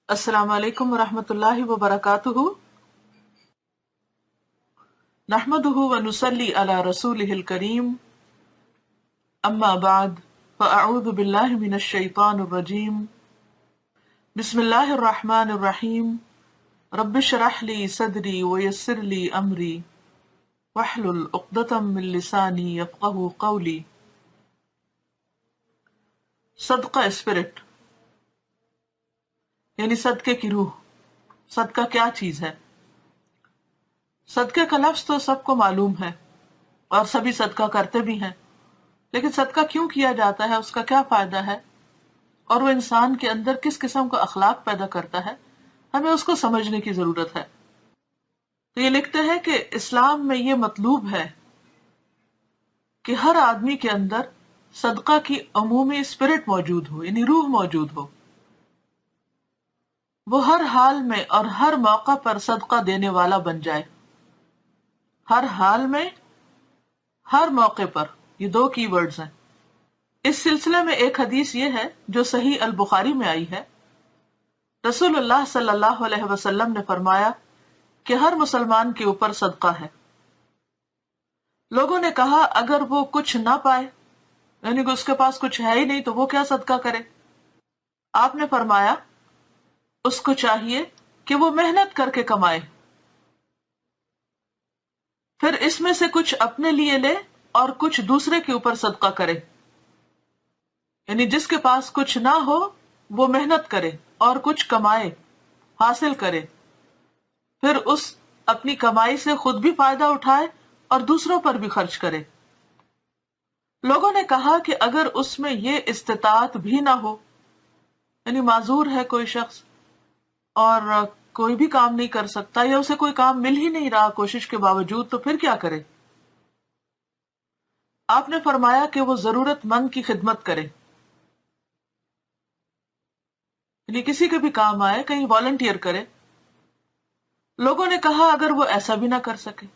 السلام علیکم ورحمۃ اللہ وبرکاتہ۔ نحمده ونصلی علی رسولہ الکریم، اما بعد فاعوذ باللہ من الشیطان الرجیم، بسم اللہ الرحمن الرحیم، رب اشرح لی صدری ویسر لی امری واحلل عقدۃ من لسانی یفقہوا قولی۔ صدقہ اسپرٹ یعنی صدقے کی روح۔ صدقہ کیا چیز ہے؟ صدقے کا لفظ تو سب کو معلوم ہے اور سبھی صدقہ کرتے بھی ہیں، لیکن صدقہ کیوں کیا جاتا ہے، اس کا کیا فائدہ ہے، اور وہ انسان کے اندر کس قسم کا اخلاق پیدا کرتا ہے، ہمیں اس کو سمجھنے کی ضرورت ہے۔ تو یہ لکھتے ہیں کہ اسلام میں یہ مطلوب ہے کہ ہر آدمی کے اندر صدقہ کی عمومی اسپرٹ موجود ہو، یعنی روح موجود ہو، وہ ہر حال میں اور ہر موقع پر صدقہ دینے والا بن جائے۔ ہر حال میں، ہر موقع پر، یہ دو کی ورڈز ہیں۔ اس سلسلے میں ایک حدیث یہ ہے جو صحیح البخاری میں آئی ہے۔ رسول اللہ صلی اللہ علیہ وسلم نے فرمایا کہ ہر مسلمان کے اوپر صدقہ ہے۔ لوگوں نے کہا اگر وہ کچھ نہ پائے، یعنی کہ اس کے پاس کچھ ہے ہی نہیں، تو وہ کیا صدقہ کرے؟ آپ نے فرمایا اس کو چاہیے کہ وہ محنت کر کے کمائے، پھر اس میں سے کچھ اپنے لیے لے اور کچھ دوسرے کے اوپر صدقہ کرے۔ یعنی جس کے پاس کچھ نہ ہو وہ محنت کرے اور کچھ کمائے، حاصل کرے، پھر اس اپنی کمائی سے خود بھی فائدہ اٹھائے اور دوسروں پر بھی خرچ کرے۔ لوگوں نے کہا کہ اگر اس میں یہ استطاعت بھی نہ ہو، یعنی معذور ہے کوئی شخص اور کوئی بھی کام نہیں کر سکتا، یا اسے کوئی کام مل ہی نہیں رہا کوشش کے باوجود، تو پھر کیا کرے؟ آپ نے فرمایا کہ وہ ضرورت مند کی خدمت کرے، یعنی کسی کے بھی کام آئے، کہیں والنٹیئر کرے۔ لوگوں نے کہا اگر وہ ایسا بھی نہ کر سکے،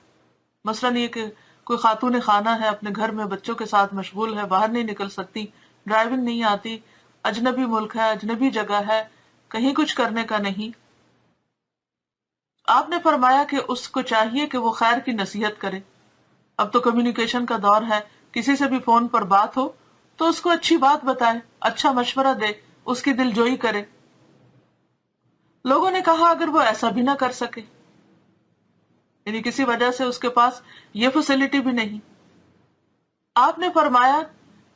مثلاً یہ کہ کوئی خاتون خانہ ہے، اپنے گھر میں بچوں کے ساتھ مشغول ہے، باہر نہیں نکل سکتی، ڈرائیونگ نہیں آتی، اجنبی ملک ہے، اجنبی جگہ ہے، کہیں کچھ کرنے کا نہیں، آپ نے فرمایا کہ اس کو چاہیے کہ وہ خیر کی نصیحت کرے۔ اب تو کمیونیکیشن کا دور ہے، کسی سے بھی فون پر بات ہو تو اس کو اچھی بات بتائے، اچھا مشورہ دے، اس کی دل جوئی کرے۔ لوگوں نے کہا اگر وہ ایسا بھی نہ کر سکے، یعنی کسی وجہ سے اس کے پاس یہ فیسلٹی بھی نہیں، آپ نے فرمایا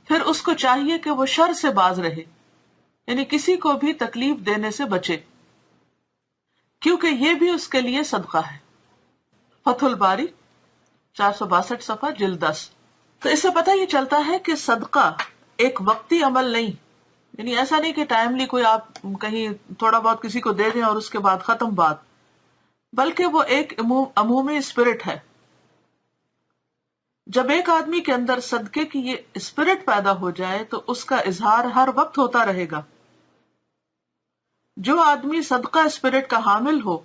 پھر اس کو چاہیے کہ وہ شر سے باز رہے، یعنی کسی کو بھی تکلیف دینے سے بچے، کیونکہ یہ بھی اس کے لیے صدقہ ہے۔ فتح الباری 462 صفحہ جلد 10۔ تو اس سے پتہ یہ چلتا ہے کہ صدقہ ایک وقتی عمل نہیں، یعنی ایسا نہیں کہ ٹائملی کوئی آپ کہیں تھوڑا بہت کسی کو دے دیں اور اس کے بعد ختم بات، بلکہ وہ ایک عمومی اسپرٹ ہے۔ جب ایک آدمی کے اندر صدقے کی یہ اسپرٹ پیدا ہو جائے تو اس کا اظہار ہر وقت ہوتا رہے گا۔ جو آدمی صدقہ اسپرٹ کا حامل ہو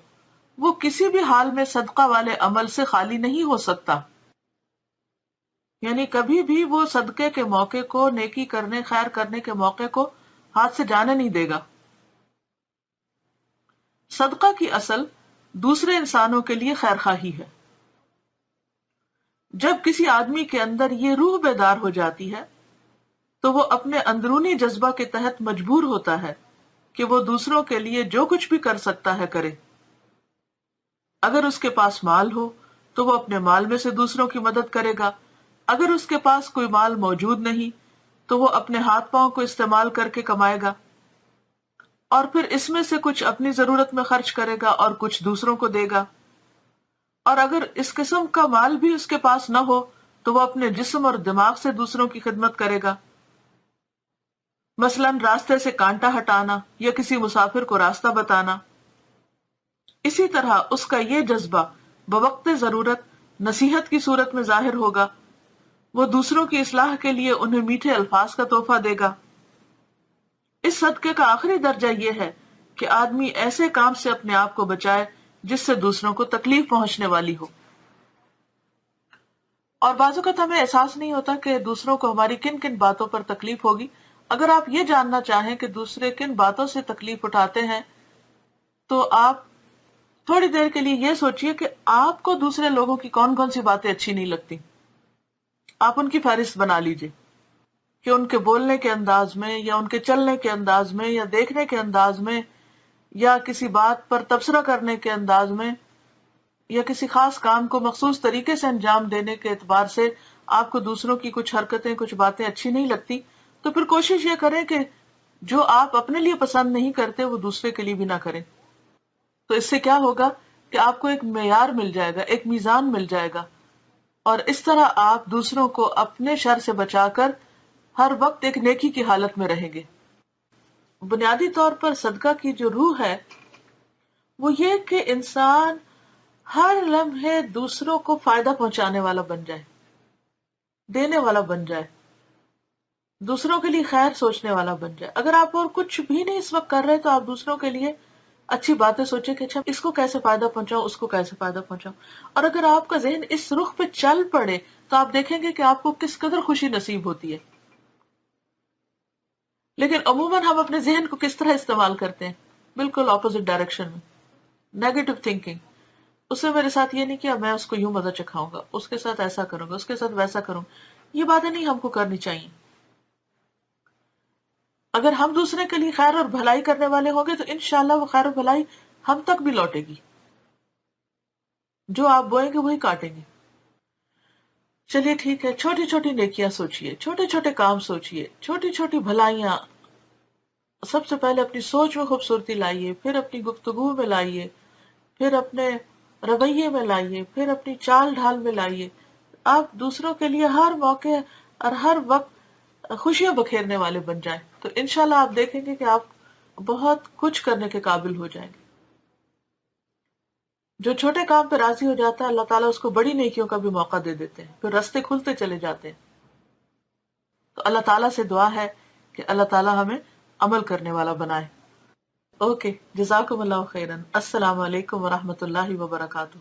وہ کسی بھی حال میں صدقہ والے عمل سے خالی نہیں ہو سکتا، یعنی کبھی بھی وہ صدقے کے موقع کو، نیکی کرنے، خیر کرنے کے موقع کو ہاتھ سے جانے نہیں دے گا۔ صدقہ کی اصل دوسرے انسانوں کے لیے خیر خواہی ہے۔ جب کسی آدمی کے اندر یہ روح بیدار ہو جاتی ہے تو وہ اپنے اندرونی جذبہ کے تحت مجبور ہوتا ہے کہ وہ دوسروں کے لیے جو کچھ بھی کر سکتا ہے کرے۔ اگر اس کے پاس مال ہو تو وہ اپنے مال میں سے دوسروں کی مدد کرے گا، اگر اس کے پاس کوئی مال موجود نہیں تو وہ اپنے ہاتھ پاؤں کو استعمال کر کے کمائے گا، اور پھر اس میں سے کچھ اپنی ضرورت میں خرچ کرے گا اور کچھ دوسروں کو دے گا، اور اگر اس قسم کا مال بھی اس کے پاس نہ ہو تو وہ اپنے جسم اور دماغ سے دوسروں کی خدمت کرے گا، مثلاً راستے سے کانٹا ہٹانا یا کسی مسافر کو راستہ بتانا۔ اسی طرح اس کا یہ جذبہ بوقت ضرورت نصیحت کی صورت میں ظاہر ہوگا، وہ دوسروں کی اصلاح کے لیے انہیں میٹھے الفاظ کا تحفہ دے گا۔ اس صدقے کا آخری درجہ یہ ہے کہ آدمی ایسے کام سے اپنے آپ کو بچائے جس سے دوسروں کو تکلیف پہنچنے والی ہو۔ اور بعض اوقات ہمیں احساس نہیں ہوتا کہ دوسروں کو ہماری کن کن باتوں پر تکلیف ہوگی۔ اگر آپ یہ جاننا چاہیں کہ دوسرے کن باتوں سے تکلیف اٹھاتے ہیں تو آپ تھوڑی دیر کے لیے یہ سوچئے کہ آپ کو دوسرے لوگوں کی کون کون سی باتیں اچھی نہیں لگتی. آپ ان کی فہرست بنا لیجئے کہ ان کے بولنے کے انداز میں یا ان کے چلنے کے انداز میں یا دیکھنے کے انداز میں یا کسی بات پر تبصرہ کرنے کے انداز میں یا کسی خاص کام کو مخصوص طریقے سے انجام دینے کے اعتبار سے آپ کو دوسروں کی کچھ حرکتیں کچھ باتیں اچھی نہیں لگتی، تو پھر کوشش یہ کریں کہ جو آپ اپنے لیے پسند نہیں کرتے وہ دوسرے کے لیے بھی نہ کریں. تو اس سے کیا ہوگا کہ آپ کو ایک معیار مل جائے گا، ایک میزان مل جائے گا، اور اس طرح آپ دوسروں کو اپنے شر سے بچا کر ہر وقت ایک نیکی کی حالت میں رہیں گے. بنیادی طور پر صدقہ کی جو روح ہے وہ یہ کہ انسان ہر لمحے دوسروں کو فائدہ پہنچانے والا بن جائے، دینے والا بن جائے، دوسروں کے لیے خیر سوچنے والا بن جائے. اگر آپ اور کچھ بھی نہیں اس وقت کر رہے تو آپ دوسروں کے لیے اچھی باتیں سوچیں کہ اچھا اس کو کیسے فائدہ پہنچاؤں، اس کو کیسے فائدہ پہنچاؤں. اور اگر آپ کا ذہن اس رخ پہ چل پڑے تو آپ دیکھیں گے کہ آپ کو کس قدر خوشی نصیب ہوتی ہے. لیکن عموماً ہم اپنے ذہن کو کس طرح استعمال کرتے ہیں؟ بالکل اپوزٹ ڈائریکشن میں. نیگیٹو تھنکنگ، اس نے میرے ساتھ یہ نہیں کیا، میں اس کو یوں مدد چکھاؤں گا، اس کے ساتھ ایسا کروں گا، اس کے ساتھ ویسا کروں گا. یہ باتیں نہیں ہم کو کرنی چاہیے. اگر ہم دوسرے کے لیے خیر اور بھلائی کرنے والے ہوں گے تو انشاءاللہ وہ خیر اور بھلائی ہم تک بھی لوٹے گی. جو آپ بوئیں گے وہی کاٹیں گے. چلیے ٹھیک ہے، چھوٹی چھوٹی نیکیاں سوچئے، چھوٹے چھوٹے کام سوچئے، چھوٹی چھوٹی بھلائیاں. سب سے پہلے اپنی سوچ میں خوبصورتی لائیے، پھر اپنی گفتگو میں لائیے، پھر اپنے رویے میں لائیے، پھر اپنی چال ڈھال میں لائیے. آپ دوسروں کے لیے ہر موقع اور ہر وقت خوشیاں بکھیرنے والے بن جائیں تو انشاءاللہ آپ دیکھیں گے کہ آپ بہت کچھ کرنے کے قابل ہو جائیں گے. جو چھوٹے کام پہ راضی ہو جاتا ہے اللہ تعالیٰ اس کو بڑی نیکیوں کا بھی موقع دے دیتے ہیں، پھر راستے کھلتے چلے جاتے ہیں. تو اللہ تعالیٰ سے دعا ہے کہ اللہ تعالیٰ ہمیں عمل کرنے والا بنائے. اوکے، جزاکم اللہ خیرن. السلام علیکم ورحمۃ اللہ وبرکاتہ.